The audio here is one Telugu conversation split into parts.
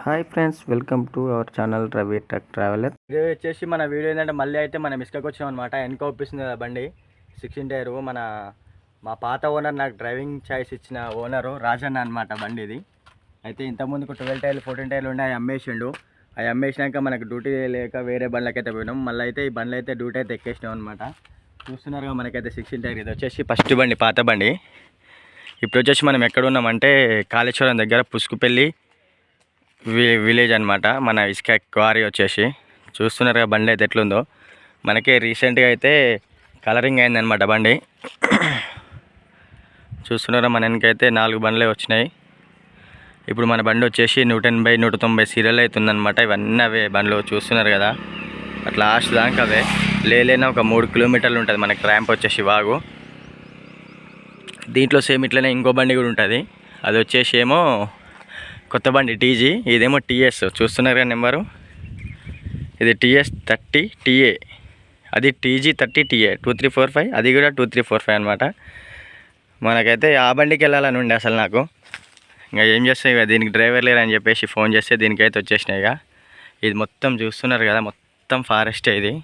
Hi friends, welcome to our channel Ravi truck traveller. ఇది వచ్చేసి మన వీడియో ఏంటంటే మళ్ళీ అయితే మనం ఇసుకకి వచ్చాం అనమాట. వెనక ఒప్పిస్తుంది కదా బండి 16 టైర్. మా పాత ఓనర్ నాకు డ్రైవింగ్ ఛాయిస్ ఇచ్చిన ఓనరు రాజన్న అనమాట బండి ఇది. అయితే ఇంతకుముందుకు 12 టైర్లు 14 టైర్లు ఉండే అవి అమ్మేసిండు. అవి అమ్మేసినాక మనకు డ్యూటీ లేక వేరే బండ్లకైతే పోయినాం. మళ్ళీ అయితే ఈ బండ్లు అయితే డ్యూటీ అయితే ఎక్కేసినాం అనమాట. చూస్తున్నారుగా మనకైతే 16 టైర్. ఇది వచ్చేసి ఫస్ట్ బండి, పాత బండి. ఇప్పుడు వచ్చేసి మనం ఎక్కడ ఉన్నామంటే కాళేశ్వరం దగ్గర పుసుకుపల్లి విలేజ్ అనమాట. మన ఇసుక క్వారీ వచ్చేసి చూస్తున్నారుగా బండి అయితే ఎట్లుందో. మనకి రీసెంట్గా అయితే కలరింగ్ అయిందనమాట బండి. చూస్తున్నారా, మన వెనకైతే 4 బండ్లే వచ్చినాయి. ఇప్పుడు మన బండి వచ్చేసి 180 190 సీరియల్ అవుతుందన్నమాట. ఇవన్నీ అవే బండ్లు చూస్తున్నారు కదా. అట్లా లాస్ట్ దాకా అవే. లేలేనా ఒక 3 కిలోమీటర్లు ఉంటుంది మనకి ర్యాంప్ వచ్చేసి వాగు. దీంట్లో సేమ్ ఇట్లనే ఇంకో బండి కూడా ఉంటుంది. అది వచ్చేసి ఏమో కొత్త బండి టీజీ, ఇదేమో టీఎస్. చూస్తున్నారు కదా నెంబరు. ఇది టీఎస్ 30 టీఏ, అది టీజీ 30 టీఏ 2345, అది కూడా 2345 అనమాట. మనకైతే ఆ బండికి వెళ్ళాలని ఉండే అసలు నాకు. ఇంకా ఏం చేస్తాయి, ఇక దీనికి డ్రైవర్ లేరని చెప్పేసి ఫోన్ చేస్తే దీనికైతే వచ్చేసినాయి. ఇక ఇది మొత్తం చూస్తున్నారు కదా, మొత్తం ఫారెస్టే ఇది.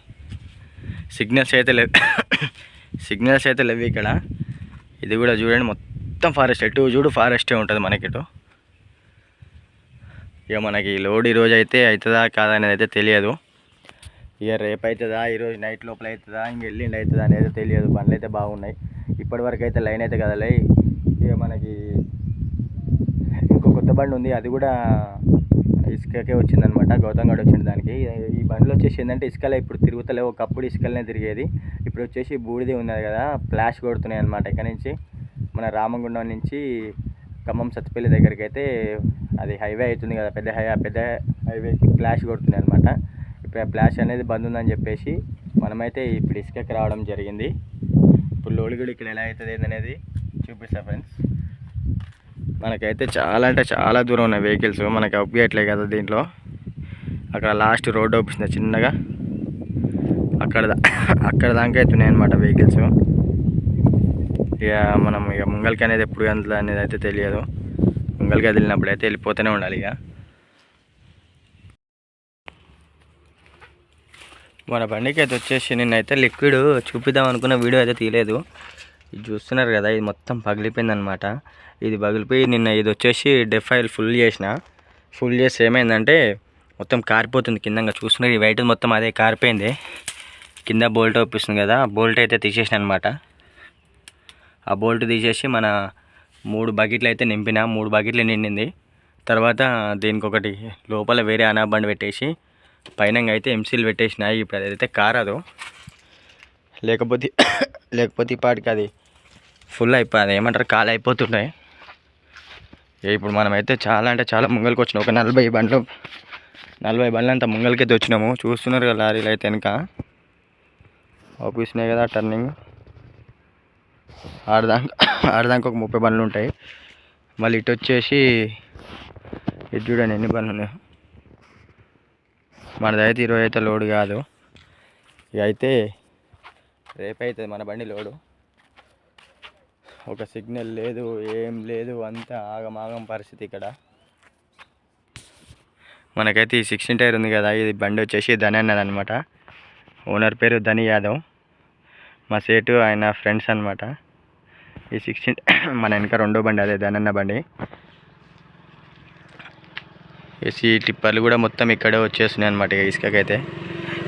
సిగ్నల్స్ అయితే లేవు, సిగ్నల్స్ అయితే లేవు ఇక్కడ. ఇది కూడా చూడండి, మొత్తం ఫారెస్ట్. ఎటు చూడు ఫారెస్టే ఉంటుంది మనకి ఇటు. ఇక మనకి లోడ్ ఈరోజు అయితే అవుతుందా కాదా అనేది అయితే తెలియదు. ఇక రేపు అవుతుందా, ఈరోజు నైట్ లోపల అవుతుందా, ఇంక ఎల్లుండి అవుతుందా అనేది తెలియదు. బండ్లు అయితే బాగున్నాయి. ఇప్పటివరకు అయితే లైన్ అయితే కదలే. ఇక మనకి ఇంకో కొత్త బండి ఉంది, అది కూడా ఇసుకకే వచ్చిందనమాట. గౌతమ్ గడ్ వచ్చింది దానికి. ఈ బండ్లు వచ్చేసి ఏంటంటే ఇసుకలే ఇప్పుడు తిరుగుతలేవు. ఒకప్పుడు ఇసుకలనే తిరిగేది, ఇప్పుడు వచ్చేసి బూడిది ఉన్నది కదా, ఫ్లాష్ కొడుతున్నాయి అనమాట. ఇక్కడ నుంచి మన రామగుండం నుంచి ఖమ్మం సత్తుపల్లి దగ్గరికి అయితే అది హైవే అవుతుంది కదా, పెద్ద హైవేకి ఫ్లాష్ కొడుతున్నాయి అనమాట. ఇప్పుడు ఆ ఫ్లాష్ అనేది బంద్ ఉందని చెప్పేసి మనమైతే ఇప్పుడు ఇసుకకి రావడం జరిగింది. ఇప్పుడు లోడ్ కూడా ఇక్కడ ఎలా అవుతుంది ఏందనేది చూపిస్తా ఫ్రెండ్స్. మనకైతే చాలా అంటే చాలా దూరం ఉన్నాయి వెహికల్స్, మనకి అవ్వట్లే కదా దీంట్లో. అక్కడ లాస్ట్ రోడ్ అవుపిస్తుంది చిన్నగా, అక్కడ దాకా అవుతున్నాయి అనమాట వెహికల్స్. ఇక మనం ఇక ముంగల్కి అనేది ఎప్పుడు ఎంత అనేది అయితే తెలియదు. ముంగల్కి వెళ్ళినప్పుడు అయితే వెళ్ళిపోతూనే ఉండాలి. ఇక మన బండికి అయితే వచ్చేసి నిన్నైతే లిక్విడ్ చూపిద్దాం అనుకున్న వీడియో అయితే తీయలేదు. ఇది చూస్తున్నారు కదా, ఇది మొత్తం పగిలిపోయింది అనమాట. ఇది పగిలిపోయి నిన్న ఇది వచ్చేసి డెఫ్ ఆయిల్ ఫుల్ చేసి ఏమైందంటే మొత్తం కారిపోతుంది కిందంగా. చూస్తున్నారు ఈ వైట్ మొత్తం అదే కారిపోయింది. కింద బోల్ట్ ఒప్పిస్తుంది కదా, బోల్ట్ అయితే తీసేసిన అనమాట. ఆ బోల్ట్ తీసేసి మన 3 బకెట్లు అయితే నింపిన. 3 బకెట్లు నిండింది. తర్వాత దీనికి ఒకటి లోపల వేరే బండి పెట్టేసి పైన అయితే ఎంసీలు పెట్టేసిన. ఇప్పుడు అదైతే కారదు, లేకపోతే ఈ పాటికి అది ఫుల్ అయిపోయింది, ఏమంటారు కాలు అయిపోతున్నాయి. ఇప్పుడు మనమైతే చాలా అంటే చాలా ముంగలికి వచ్చినాం. ఒక 40 బండ్లు అంతా ముంగలికైతే వచ్చినాము. చూస్తున్నారు కదా లారీలు అయితే వెనక ఆఫీస్నే కదా టర్నింగ్. ఆడదాకా ఒక 30 బండ్లు ఉంటాయి. మళ్ళీ ఇటు వచ్చేసి ఇది చూడండి ఎన్ని బండ్లు ఉన్నాయో. మనదైతే 20 అయితే లోడ్ కాదు. ఇక అయితే రేపు అవుతుంది మన బండి లోడు. ఒక సిగ్నల్ లేదు, ఏం లేదు, అంతా ఆగమాగం పరిస్థితి ఇక్కడ. మనకైతే ఈ 16 టైర్ ఉంది కదా, ఇది బండి వచ్చేసి ధని అన్నది అనమాట. ఓనర్ పేరు ధని యాదవ్, మా సేటు ఆయన ఫ్రెండ్స్ అనమాట. ఈ 16 మన వెనక రెండో బండి అదే ధనన్న బండి. ఈ టిప్పర్లు కూడా మొత్తం ఇక్కడే వచ్చేస్తున్నాయి అనమాట. ఇసుకకైతే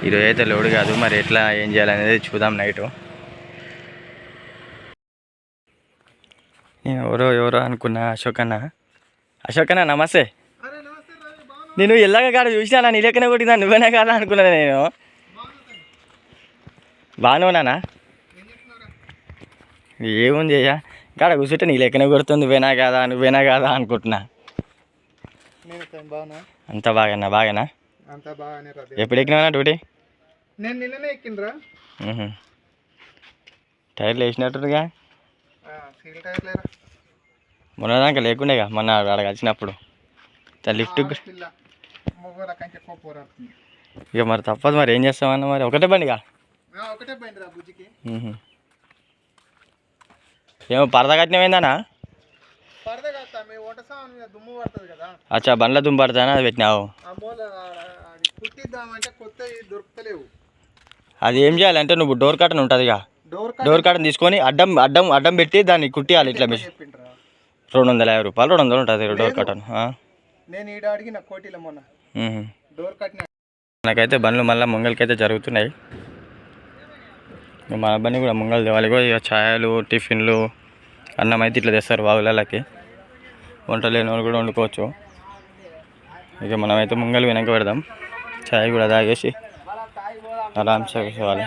ఈరోజు అయితే లోడ్ కాదు, మరి ఎట్లా ఏం చేయాలనేది చూద్దాం నైటు. నేను ఎవరో అనుకున్నా. అశోక్ అన్న నమస్తే. నేను ఎల్లాగా కాడ చూసినా, నీ లెక్కనే కొట్టినా, నువ్వేనా కాదా అనుకున్నా. నేను బాగానే ఏముంది అయ్యా, కాడ కూర్చుంటే నీ లెక్కనే కొడుతుంది, నువ్వేనా కాదా అనుకుంటున్నా. అంత బాగానా? ఎప్పుడు ఎక్కినా డ్యూటీ? నేను నిన్ననే ఎక్కినరా. టైర్లు వేసినట్టుగా మొన్నదాకా లేకుండేగా, మొన్న ఆడ కలిసినప్పుడు లిఫ్ట్. ఇక మరి తప్పదు, మరి ఏం చేస్తామన్నా. మరి ఒకటే బండిగా ఏమో పరద కట్టినమైందనా? సామాన్ మీద దుమ్ము పడుతుంది కదా, అచ్చా బండ్ల దుమ్ము పడతానా అది పెట్టినావు. ఆ మూల అది కుట్టిద్దామంటే కొత్తవి దొరుకుతలేవు. అది ఏం చేయాలంటే నువ్వు డోర్ కట్టన్ ఉంటుంది ఇక, డోర్ కట్టన్ తీసుకొని అడ్డం అడ్డం అడ్డం పెట్టి దాన్ని కుట్టియాలి ఇట్లా మిషన్. చెప్పిండ్రా 250 రూపాయలు 200 ఉంటుంది డోర్ కట్టన్. నేను ఈడ అడిగిన కోటిలో మొన్న డోర్ కట్టిన. మనకైతే బండ్లు మళ్ళీ ముంగలకైతే జరుగుతున్నాయి. మన బండి కూడా ముంగలు తేవాలి. ఇక ఛాయలు టిఫిన్లు అన్నం అయితే ఇట్లా తెస్తారు వాగులకి. వంట లేని వాళ్ళు కూడా వండుకోవచ్చు. ఇక మనమైతే ముంగలు వెనక పెడదాం, ఛాయ్ కూడా తాగేసి ఆరామ్సే కూర్చోవాలి.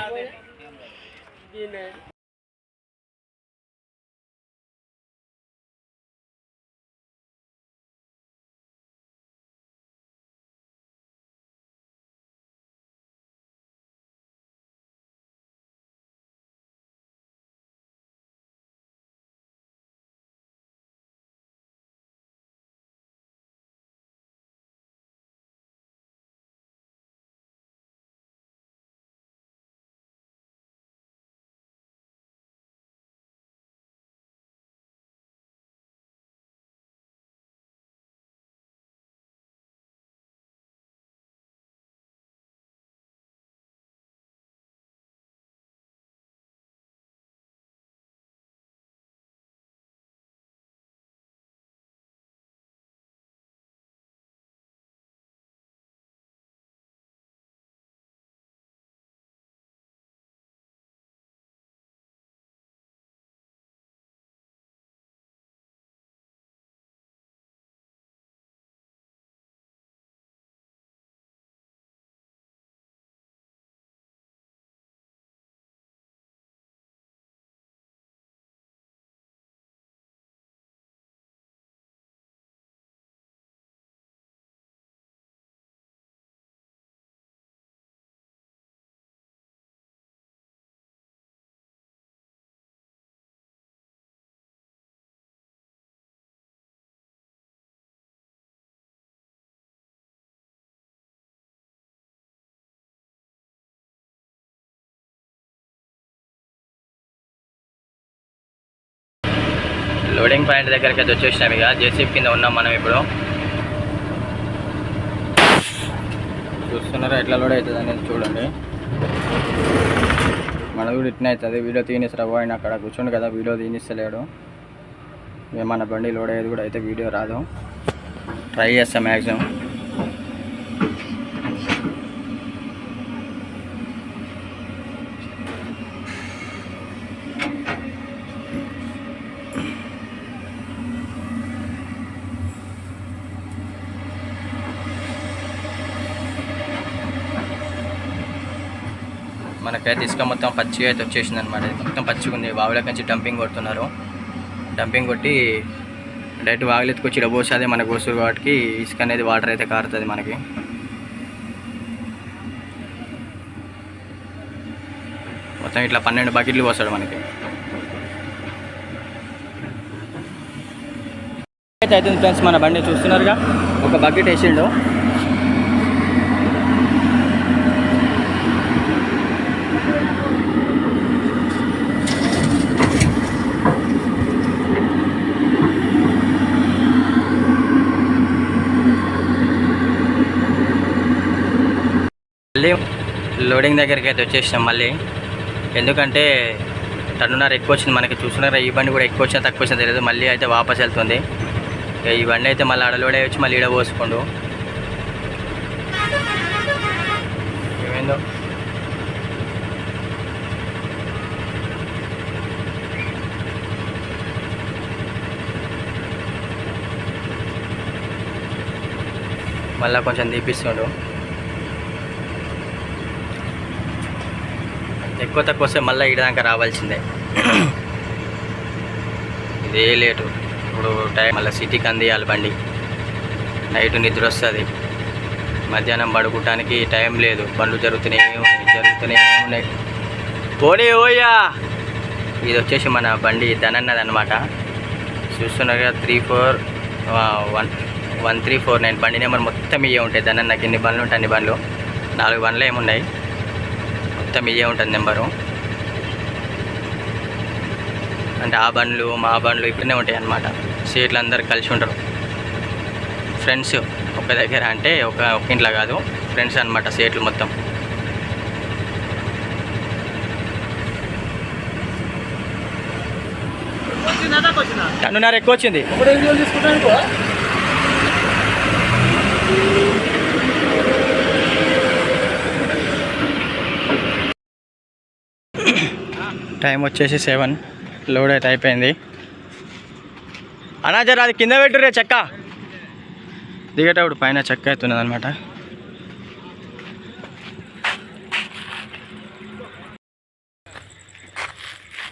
లోడింగ్ పాయింట్ దగ్గరికి అయితే వచ్చేసినాం. ఇక జేసీబీ కింద ఉన్నాం మనం ఇప్పుడు. చూస్తున్నారా ఎట్లా లోడ్ అవుతుంది అనేది చూడండి. మన కూడా ఇట్నే అవుతుంది. వీడియో తీనిస్తారా పోయిన అక్కడ కూర్చోండి కదా, వీడియో తీనిస్తలేడు. ఇక మన బండి లోడ్ అయ్యేది కూడా అయితే వీడియో రాదు, ట్రై చేస్తాం మ్యాక్సిమం. మనకైతే ఇసుక మొత్తం పచ్చిగా అయితే వచ్చేసింది అనమాట. మొత్తం పచ్చిగా ఉంది. వాగులకి నుంచి డంపింగ్ కొడుతున్నారు. డంపింగ్ కొట్టి డైరెక్ట్ వాగులెత్తుకొచ్చి ఇక్కడ పోసి అదే మనకు వస్తుంది కాబట్టి ఇసుక అనేది వాటర్ అయితే కారుతుంది మనకి. మొత్తం ఇట్లా 12 బకెట్లు పోస్తాడు మనకి. అయితే అవుతుంది ఫ్రెండ్స్, మన బండి చూస్తున్నారుగా, ఒక బకెట్ వేసిండు. మళ్ళీ లోడింగ్ దగ్గరికి అయితే వచ్చేసినాం మళ్ళీ. ఎందుకంటే 1.5 ఎక్కువ వచ్చింది మనకి. చూస్తున్నారా, ఈ బండి కూడా ఎక్కువ వచ్చినా తక్కువ వచ్చినా తెలియదు. మళ్ళీ అయితే వాపస్ వెళ్తుంది. ఈ బండి అయితే మళ్ళీ ఆడ లోడ్ అయ్యి వచ్చి మళ్ళీ ఈడ పోసుకోండు. ఏమైందో మళ్ళీ కొంచెం తీపిస్తుండు. ఎక్కువ తక్కువ వస్తే మళ్ళీ ఈడదాకా రావాల్సిందే. ఇదే లేటు. ఇప్పుడు టైం మళ్ళీ సిటీకి అందియాలి బండి. నైట్ నిద్ర వస్తుంది, మధ్యాహ్నం పడుకోవటానికి టైం లేదు. బండ్లు జరుగుతూనే ఉన్నాయి. పోనీ ఓయ్యా. ఇది వచ్చేసి మన బండి ధనన్నది అనమాట. చూస్తున్నారుగా 1349 బండి నెంబర్ మొత్తం ఇవే ఉంటాయి. ధనన్నకి ఎన్ని బండ్లు ఉంటాయి అన్ని బండ్లు, 4 బండ్లు ఏమున్నాయి, మొత్తం ఇవే ఉంటుంది నెంబరు. అంటే ఆ బండ్లు మా బండ్లు ఇక్కడనే ఉంటాయి అన్నమాట. సీట్లు అందరు కలిసి ఉంటారు. ఫ్రెండ్స్ ఒక దగ్గర, అంటే ఒక ఇంట్లో కాదు, ఫ్రెండ్స్ అనమాట సేట్లు మొత్తం. టన్నున్నర ఎక్కువ వచ్చింది. టైం వచ్చేసి 7, లోడ్ అయితే అయిపోయింది. అన్నా జర అది కింద పెట్టురే, చెక్క దిగేటప్పుడు పైన చెక్క అవుతున్నది అనమాట.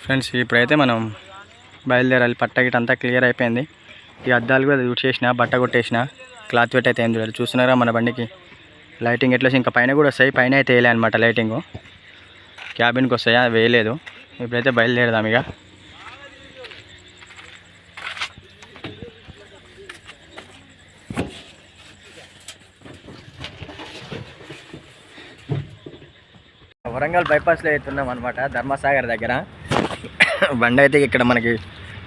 ఫ్రెండ్స్ ఇప్పుడైతే మనం బయలుదేరాలి. పట్ట గిట్ట అంతా క్లియర్ అయిపోయింది. ఈ అద్దాలు కూడా చేసిన, బట్ట కొట్టేసిన, క్లాత్ పెట్టి అయితే ఏం చూడాలి. చూస్తున్నారా మన బండికి లైటింగ్ ఎట్లా, ఇంకా పైన కూడా వస్తాయి. పైన అయితే వేయలే అనమాట లైటింగు, క్యాబిన్కి వస్తాయా వేయలేదు. ఇప్పుడైతే బయలుదేరదాం ఇక. వరంగల్ బైపాస్లో అవుతున్నాం అనమాట, ధర్మసాగర్ దగ్గర. బండి అయితే ఇక్కడ మనకి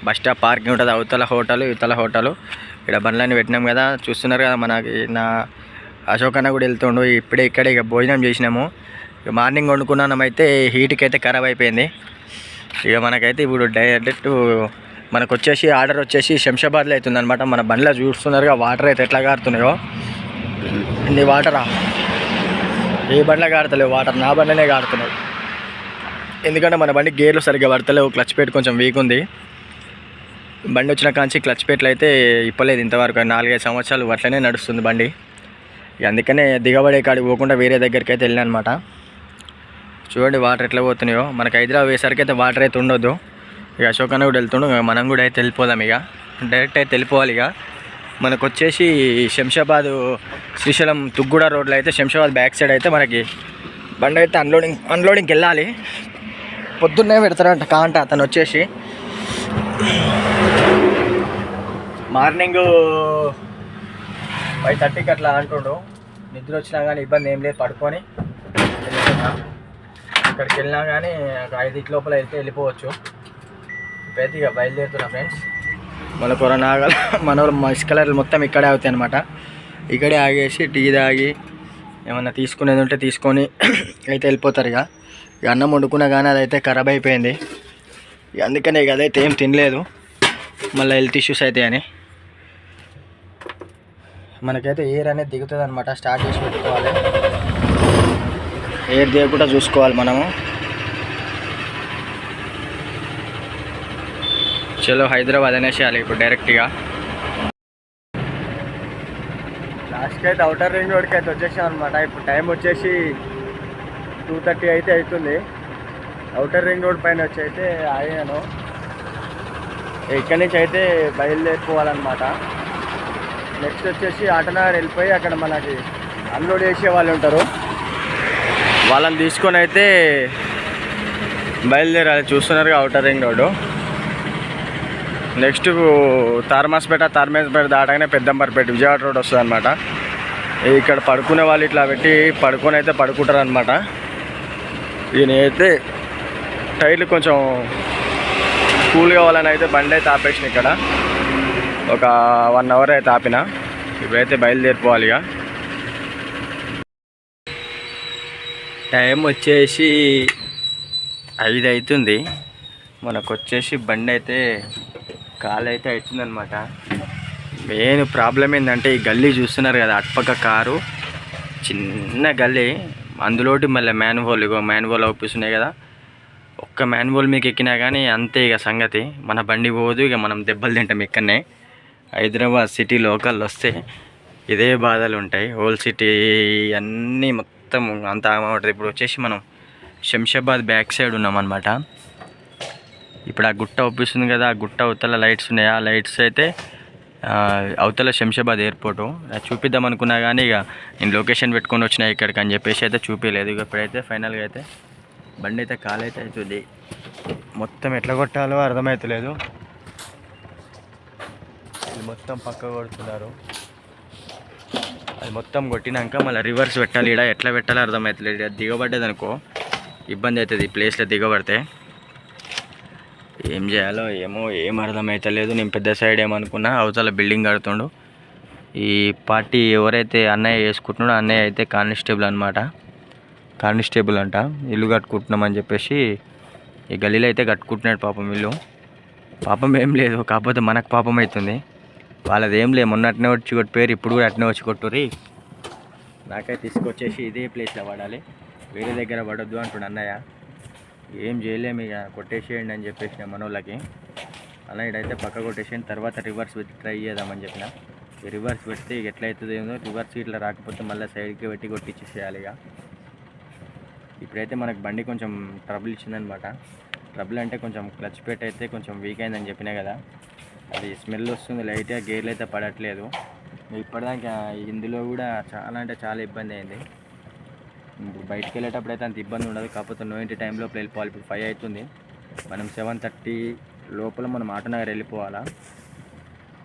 బస్ స్టాప్ పార్కింగ్ ఉంటుంది, అవతల హోటల్ ఇవతల హోటల్. ఇక్కడ బండ్లన్నీ పెట్టినాం కదా, చూస్తున్నారు కదా. మనకి నా అశోక్ అన్న కూడా వెళ్తుండు. ఇప్పుడే ఇక్కడ ఇక భోజనం చేసినాము. ఇక మార్నింగ్ వండుకున్నాం అయితే హీట్కి అయితే ఖరాబ్ అయిపోయింది. ఇక మనకైతే ఇప్పుడు డైరెక్ట్ మనకు వచ్చేసి ఆర్డర్ వచ్చేసి శంషాబాద్లో అవుతుంది అనమాట. మన బండ్లో చూస్తున్నారుగా వాటర్ అయితే ఎట్లా కారుతున్నాయో. ఇన్ని వాటరా, ఏ బండ్లో కారుతలేవు వాటర్, నా బండ్లనే కారుతున్నాయి. ఎందుకంటే మన బండి గేర్లు సరిగ్గా పడతలేవు, క్లచ్ ప్లేట్ కొంచెం వీక్ ఉంది. బండి వచ్చిన కాంచి క్లచ్ ప్లేట్లు అయితే ఇప్పలేదు ఇంతవరకు. 4-5 సంవత్సరాలు అట్లనే నడుస్తుంది బండి. అందుకనే దిగబడే కాడికి పోకుండా వేరే దగ్గరికి అయితే వెళ్ళినా అనమాట. చూడండి వాటర్ ఎట్లా పోతున్నాయో. మనకు హైదరాబాద్ వేసరికి అయితే వాటర్ అయితే ఉండొద్దు. ఇక అశోక్ అన్న కూడా వెళ్తుండు, మనం కూడా అయితే వెళ్ళిపోదాం. ఇక డైరెక్ట్ అయితే వెళ్ళిపోవాలి. ఇక మనకు వచ్చేసి శంషాబాద్ శ్రీశైలం తుగ్గూడ రోడ్లో అయితే శంషాబాద్ బ్యాక్ సైడ్ అయితే మనకి బండి అయితే అన్లోడింగ్కి వెళ్ళాలి. పొద్దున్నే పెడతారంట కాంట. అతను వచ్చేసి మార్నింగ్ 5:30కి అట్లా అంటుండు. నిద్ర వచ్చినా కానీ ఇబ్బంది ఏం లేదు, పడుకొని ఇక్కడికి వెళ్ళినా కానీ 5 లోపల వెళ్తే వెళ్ళిపోవచ్చు. ఇప్పుడైతే ఇక బయలుదేరుతున్నా ఫ్రెండ్స్. మన కొరనాగల మన ఇసుకలర్లు మొత్తం ఇక్కడే అవుతాయి అనమాట. ఇక్కడే ఆగేసి టీ తాగి ఏమన్నా తీసుకునేది ఉంటే తీసుకొని అయితే వెళ్ళిపోతారు. ఇక అన్నం వండుకున్నా కానీ అదైతే ఖరాబ్ అయిపోయింది. ఇక అందుకనే ఇక అదైతే ఏం తినలేదు, మళ్ళీ హెల్త్ ఇష్యూస్ అయితే అని. మనకైతే ఎయిర్ అనేది దిగుతుంది అనమాట. స్టార్ట్ చేసి పెట్టుకోవాలి, ఎయిర్ దిగకుండా చూసుకోవాలి మనము. చలో హైదరాబాద్ అనేసేయాలి ఇప్పుడు డైరెక్ట్గా. లాస్ట్కి అయితే అవుటర్ రింగ్ రోడ్కి అయితే వచ్చేసాం అనమాట. ఇప్పుడు టైం వచ్చేసి 2:30 అయితే అవుతుంది. అవుటర్ రింగ్ రోడ్ పైన వచ్చి అయితే ఆగాను. ఇక్కడి నుంచి అయితే బయలుదేరిపోవాలన్నమాట. నెక్స్ట్ వచ్చేసి ఆటనగర్ వెళ్ళిపోయి అక్కడ మనకి అన్లోడ్ చేసే వాళ్ళు ఉంటారు, వాళ్ళని తీసుకొని అయితే బయలుదేరాలి. చూస్తున్నారుగా అవుటర్ రింగ్ రోడ్డు. నెక్స్ట్ తార్మాస్పేట దాటగానే పెద్దంబర్పేట విజయవాడ రోడ్ వస్తుంది అనమాట. ఇక్కడ పడుకునే వాళ్ళు ఇట్లా పెట్టి పడుకొని అయితే పడుకుంటారు అనమాట. ఈయన అయితే టైర్లు కొంచెం కూల్ కావాలని అయితే బండి అయితే ఆపేసిన. ఇక్కడ ఒక 1 అవర్ అయితే ఆపిన. ఇప్పుడైతే బయలుదేరిపోవాలి. ఇక టైం వచ్చేసి 5 అవుతుంది. మనకు వచ్చేసి బండి అయితే కాలు అయితే అవుతుందన్నమాట. మెయిన్ ప్రాబ్లం ఏంటంటే ఈ గల్లీ చూస్తున్నారు కదా, అటుపక్క కారు చిన్న గల్లీ, అందులోటి మళ్ళీ మ్యాన్హోల్ అవుపిస్తున్నాయి కదా. ఒక్క మ్యాన్హోల్ మీకు ఎక్కినా కానీ అంతే ఇక సంగతి. మన బండి పోదు, ఇక మనం దెబ్బలు తింటాం ఇక్కడనే. హైదరాబాద్ సిటీ లోకల్ వస్తే ఇదే బాధలు ఉంటాయి. హోల్ సిటీ అన్నీ మొత్తం అంత ఉంటుంది. ఇప్పుడు వచ్చేసి మనం శంషాబాద్ బ్యాక్ సైడ్ ఉన్నాం అనమాట. ఇప్పుడు ఆ గుట్ట ఒప్పిస్తుంది కదా, ఆ గుట్ట అవతల లైట్స్ ఉన్నాయి. ఆ లైట్స్ అయితే అవతల శంషాబాద్ ఎయిర్పోర్టు. అది చూపిద్దాం అనుకున్నా కానీ ఇక నేను లొకేషన్ పెట్టుకొని వచ్చినా ఇక్కడికి అని చెప్పేసి అయితే చూపించలేదు. ఇక ఇప్పుడైతే ఫైనల్గా అయితే బండి అయితే కాలైతే అవుతుంది. మొత్తం ఎట్లా కొట్టాలో అర్థమవుతలేదు. మొత్తం పక్క కొడుతున్నారు. అది మొత్తం కొట్టినాక మళ్ళీ రివర్స్ పెట్టాలి. ఇక్కడ ఎట్లా పెట్టాలో అర్థమవుతలేదు. అది దిగబడ్డది అనుకో ఇబ్బంది అవుతుంది. ఈ ప్లేస్లో దిగబడితే ఏం చేయాలో ఏమో ఏం అర్థమవుతలేదు. నేను పెద్ద సైడ్ ఏమనుకున్నా, అవతల బిల్డింగ్ కడుతుండు. ఈ పార్టీ ఎవరైతే అన్నయ్య వేసుకుంటున్నాడో అన్నయ్య అయితే కానిస్టేబుల్ అనమాట. కానిస్టేబుల్ అంట. ఇల్లు కట్టుకుంటున్నామని చెప్పేసి ఈ గల్లీలో అయితే కట్టుకుంటున్నాడు పాపం ఇల్లు. పాపం ఏం లేదు, కాకపోతే మనకు పాపం అవుతుంది. వాళ్ళది ఏం లేదు, మొన్న అట్నే వచ్చి కొట్టిపోయారు, ఇప్పుడు కూడా అట్నే వచ్చి కొట్టుర్రి. నాకైతే తీసుకొచ్చేసి ఇదే ప్లేస్లో పడాలి, వేరే దగ్గర పడొద్దు అంటున్నాడు అన్నయ్య. ఏం చేయలేము ఇక, కొట్టేసేయండి అని చెప్పేసిన మనోళ్ళకి. అలా ఇడైతే పక్క కొట్టేసేయండి, తర్వాత రివర్స్ పెట్టి ట్రై చేద్దామని చెప్పిన. ఈ రివర్స్ పెడితే ఇక ఎట్లయితుంది ఏమో, రివర్స్ ఇట్లా రాకపోతే మళ్ళీ సైడ్కి పెట్టి కొట్టించేసేయాలి ఇక. ఇప్పుడైతే మనకు బండి కొంచెం ట్రబుల్ ఇచ్చిందనమాట. ట్రబుల్ అంటే కొంచెం క్లచ్ పెట్ అయితే కొంచెం వీక్ అయిందని చెప్పినా కదా, అది స్మెల్ వస్తుంది లైట్గా, గేర్లు అయితే పడట్లేదు. ఇప్పటిదాకా ఇందులో కూడా చాలా అంటే చాలా ఇబ్బంది అయింది. ఇప్పుడు బయటికి వెళ్ళేటప్పుడు అయితే అంత ఇబ్బంది ఉండదు, కాకపోతే 90 టైం లోపల వెళ్ళిపోవాలి. ఇప్పుడు 5 అవుతుంది, మనం 7:30 లోపల మనం ఆటోనగర్ వెళ్ళిపోవాలా.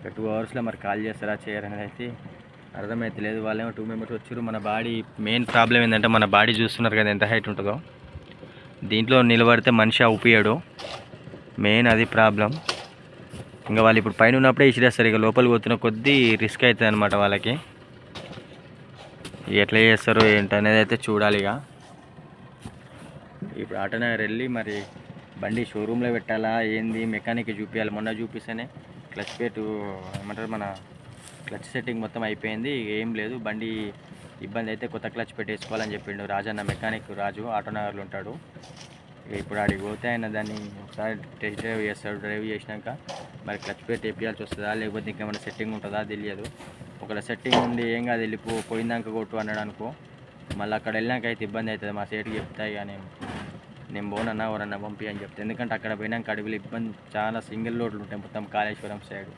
2 అవర్స్లో మరి కాల్ చేస్తారా చేయరనేది అయితే అర్థమవుతలేదు. వాళ్ళేమో 2 మెంబర్స్ వచ్చారు. మన బాడీ మెయిన్ ప్రాబ్లం ఏంటంటే, మన బాడీ చూస్తున్నారు కదా ఎంత హైట్ ఉంటుందో, దీంట్లో నిలబడితే మనిషి ఊపియాడు, మెయిన్ అది ప్రాబ్లం. ఇంకా వాళ్ళు ఇప్పుడు పైన ఉన్నప్పుడే ఇచ్చిరేస్తారు, ఇక లోపలికి పోతున్న కొద్దీ రిస్క్ అవుతుంది అనమాట వాళ్ళకి. ఎట్లా చేస్తారో ఏంటనేది అయితే చూడాలి ఇక. ఇప్పుడు ఆటోనగర్ వెళ్ళి మరి బండి షోరూంలో పెట్టాలా ఏంది, మెకానిక్కి చూపించాలి. మొన్న చూపిస్తేనే క్లచ్ ప్లేటు ఏమంటారు, మన క్లచ్ సెట్టింగ్ మొత్తం అయిపోయింది, ఏం లేదు, బండి ఇబ్బంది అయితే కొత్త క్లచ్ పెట్టేసుకోవాలని చెప్పిండు రాజన్న, మెకానిక్ రాజు ఆటోనగర్లో ఉంటాడు. ఇప్పుడు ఆడికి పోతే ఆయన దాన్ని ఒకసారి టెస్ట్ డ్రైవ్ చేస్తాడు. డ్రైవ్ చేసినాక మరి క్లచ్ ప్లేట్ వేయాల్సి వస్తుందా లేకపోతే ఇంకేమైనా సెట్టింగ్ ఉంటుందా తెలియదు. ఒకవేళ సెట్టింగ్ ఉండి ఏం కాదు పోయిందాక కొట్టు అన్నాడు అనుకో, మళ్ళీ అక్కడ వెళ్ళినాక అయితే ఇబ్బంది అవుతుంది. మా సేటుకి చెప్తాయి కానీ నేను పోనన్నా ఎవరన్నా పంపి అని చెప్తాను, ఎందుకంటే అక్కడ పోయినాక అడవిలో ఇబ్బంది చాలా, సింగిల్ రోడ్లు ఉంటాయి మొత్తం కాళేశ్వరం సైడ్.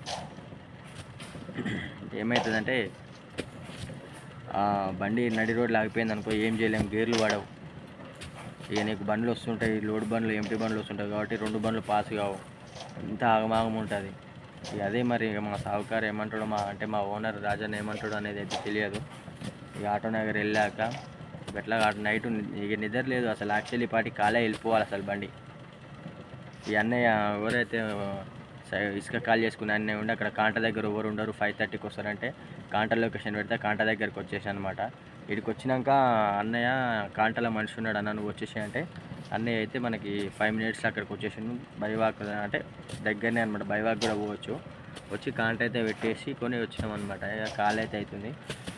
ఏమవుతుందంటే బండి నడి రోడ్లు ఆగిపోయింది అనుకో, ఏం చేయలేము, గేర్లు పడవు. ఇక నీకు బండ్లు వస్తుంటాయి, లోడ్ బండ్లు ఎంటీ బండ్లు వస్తుంటాయి కాబట్టి 2 బండ్లు పాస్ కావు, ఇంత ఆగమాగం ఉంటుంది. ఇక అదే మరి ఇక మా సావుకారు ఏమంటాడో, మా ఓనర్ రాజన్ ఏమంటాడో అనేది అయితే తెలియదు. ఇక ఆటోనగర్ వెళ్ళాక ఎట్లా నైట్ ఇక నిద్ర లేదు అసలు. యాక్చువల్లీ పాటి కాలే వెళ్ళిపోవాలి అసలు బండి. ఈ అన్నయ్య ఎవరైతే ఇసుక కాల్ చేసుకుని అన్నయ్య ఉండి అక్కడ కాంట దగ్గర ఎవరు ఉండరు, 5:30కి వస్తారంటే కాంట లొకేషన్ పెడితే కాంట దగ్గరికి వచ్చేసి అనమాట. ఇక్కడికి వచ్చినాక అన్నయ్య కాంటలో మనిషి ఉన్నాడు అన్న నువ్వు వచ్చేసి అంటే, అన్నయ్య అయితే మనకి 5 మినిట్స్లో అక్కడికి వచ్చేసాను. బైవాక్ అంటే దగ్గరనే అనమాట, బైవాక్ కూడా పోవచ్చు. వచ్చి కాంట అయితే పెట్టేసి కొని వచ్చినాం అనమాట. కాల్ అయితే అవుతుంది,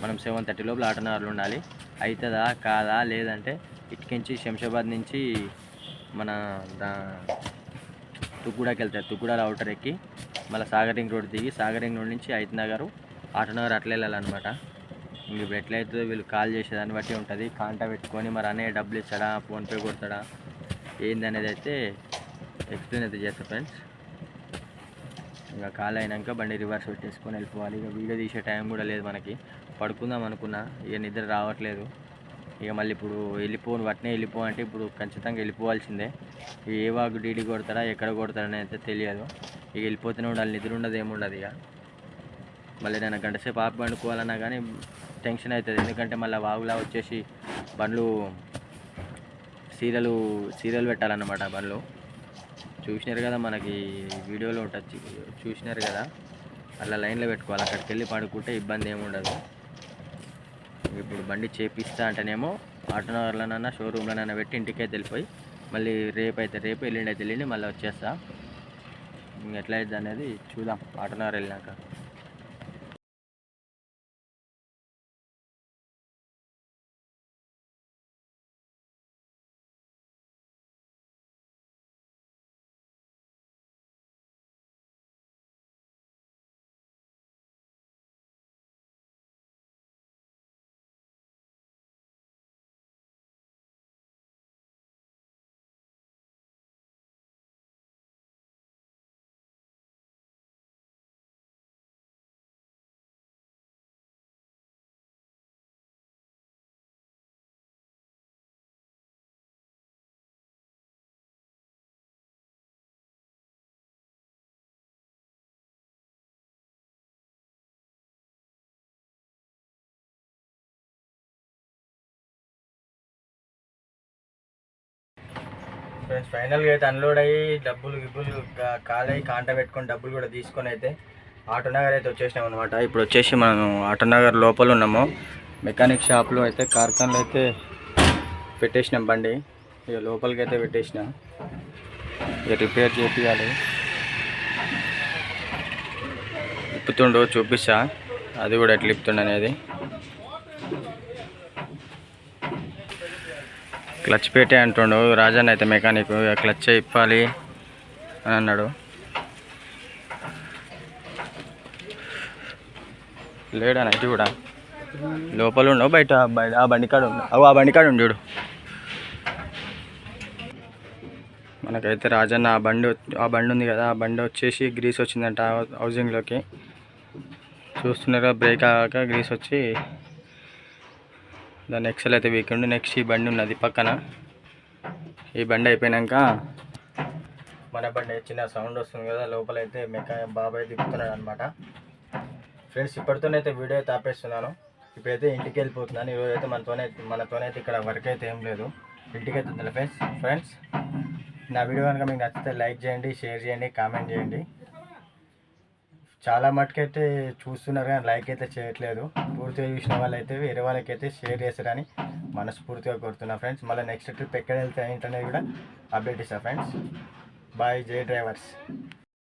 మనం 7:30 లోపల ఆటోనగర్లో ఉండాలి. అవుతుందా కాదా లేదంటే ఇటుకించి శంషాబాద్ నుంచి మన తుక్కుడాకి వెళ్తారు, తుక్కుడాల అవుటర్ ఎక్కి మళ్ళీ సాగరింగ్ రోడ్ దిగి సాగరింగ్ రోడ్ నుంచి ఐతనగర్ ఆటోనగర్ అట్లా వెళ్ళాలన్నమాట. ఇంక ఇప్పుడు ఎట్లయితుందో వీళ్ళు కాల్ చేసేదాన్ని బట్టి ఉంటుంది. కాంటా పెట్టుకొని మరి అన్నయ్య డబ్బులు ఇస్తాడా, ఫోన్పే కొడతాడా ఏంది అనేది అయితే ఎక్స్ప్లెయిన్ అయితే చేస్తా ఫ్రెండ్స్. ఇంకా కాల్ అయినాక బండి రివర్స్ పెట్టేసుకొని వెళ్ళిపోవాలి. ఇక వీడియో తీసే టైం కూడా లేదు మనకి, పడుకుందాం అనుకున్నా, ఇక నిద్ర రావట్లేదు. ఇక మళ్ళీ ఇప్పుడు వాటినే వెళ్ళిపో అంటే ఇప్పుడు ఖచ్చితంగా వెళ్ళిపోవాల్సిందే. ఏ వాగు డీడీ కొడతాడా ఎక్కడ కొడతాడని అయితే తెలియదు. ఇక వెళ్ళిపోతూనే ఉండాలి, నిద్ర ఉండదు ఏముండదు. ఇక మళ్ళీ నేను గంట సేపు ఆపి పండుకోవాలన్నా కానీ టెన్షన్ అవుతుంది, ఎందుకంటే మళ్ళీ వాగులా వచ్చేసి బండ్లు సీరియల్ పెట్టాలన్నమాట. బండ్లు చూసినారు కదా మనకి వీడియోలో టచ్ చూసినారు కదా, అట్లా లైన్లో పెట్టుకోవాలి. అక్కడికి వెళ్ళి పడుకుంటే ఇబ్బంది ఏమి ఉండదు. ఇప్పుడు బండి చేపిస్తా అంటేనేమో ఆటోనగర్లోనైనా షోరూంలోనైనా పెట్టి ఇంటికైతే వెళ్ళిపోయి మళ్ళీ రేపు ఎల్లుండి అయితే వెళ్ళి మళ్ళీ వచ్చేస్తా. ఎట్లా అవుతుంది అనేది చూద్దాం ఆటోనగర్ వెళ్ళినాక. ఫ్రెండ్స్ ఫైనల్గా అయితే అన్లోడ్ అయ్యి గిబ్బులు కాలై కాంట పెట్టుకొని డబ్బులు కూడా తీసుకొని అయితే ఆటోనగర్ అయితే వచ్చేసినాం అనమాట. ఇప్పుడు వచ్చేసి మనం ఆటోనగర్ లోపల ఉన్నాము. మెకానిక్ షాప్లో అయితే కార్ఖాన్లో అయితే పెట్టేసినాం బండి. ఇక లోపలికి అయితే పెట్టేసినాం. ఇక రిపేర్ చేయాలి. ఇప్పుతుండు చూపిస్తా, అది కూడా ఎట్లా ఇప్పుతుండ అనేది. క్లచ్ పెట్టే అంటుండు రాజన్న అయితే మెకానిక్. ఇక క్లచ్ ఇప్పాలి అని అన్నాడు. లేడా నైట్ కూడా లోపల ఉండవు, బయట ఆ బండి కాడ ఉండు. ఆ బండి కాడ ఉండు చూడు. మనకైతే రాజన్న ఆ బండి ఉంది కదా, ఆ బండి వచ్చేసి గ్రీస్ వచ్చిందంట హౌసింగ్లోకి. చూస్తున్నారుగా, బ్రేక్ ఆగాక గ్రీస్ వచ్చి దాన్ని ఎక్సెల్ అయితే వీకుండి. నెక్స్ట్ ఈ బండి ఉన్నది పక్కన. ఈ బండి అయిపోయాక మన బండి చిన్న సౌండ్ వస్తుంది కదా, లోపలైతే బాబాయ్ తిప్పుతున్నాడు అనమాట. ఫ్రెండ్స్, ఇప్పటితోనైతే వీడియో అయితే ఆపేస్తున్నాను. ఇప్పుడైతే ఇంటికి వెళ్ళిపోతున్నాను. ఈరోజు అయితే మనతోనైతే ఇక్కడ వర్క్ అయితే ఏం లేదు, ఇంటికి అయితే ఫ్రెండ్స్. నా వీడియో కనుక మీకు నచ్చితే లైక్ చేయండి, షేర్ చేయండి, కామెంట్ చేయండి. చాలా మటుకైతే చూస్తున్నారు కానీ లైక్ అయితే చేయట్లేదు. పూర్తిగా చూసిన వాళ్ళైతే వేరే వాళ్ళకైతే షేర్ చేస్తారని మనస్ఫూర్తిగా కోరుతున్నా ఫ్రెండ్స్. మళ్ళీ నెక్స్ట్ ట్రిప్ ఎక్కడ వెళ్తే ఏంటనేది కూడా అప్డేట్ ఇస్తాను ఫ్రెండ్స్. బాయ్, జై డ్రైవర్స్.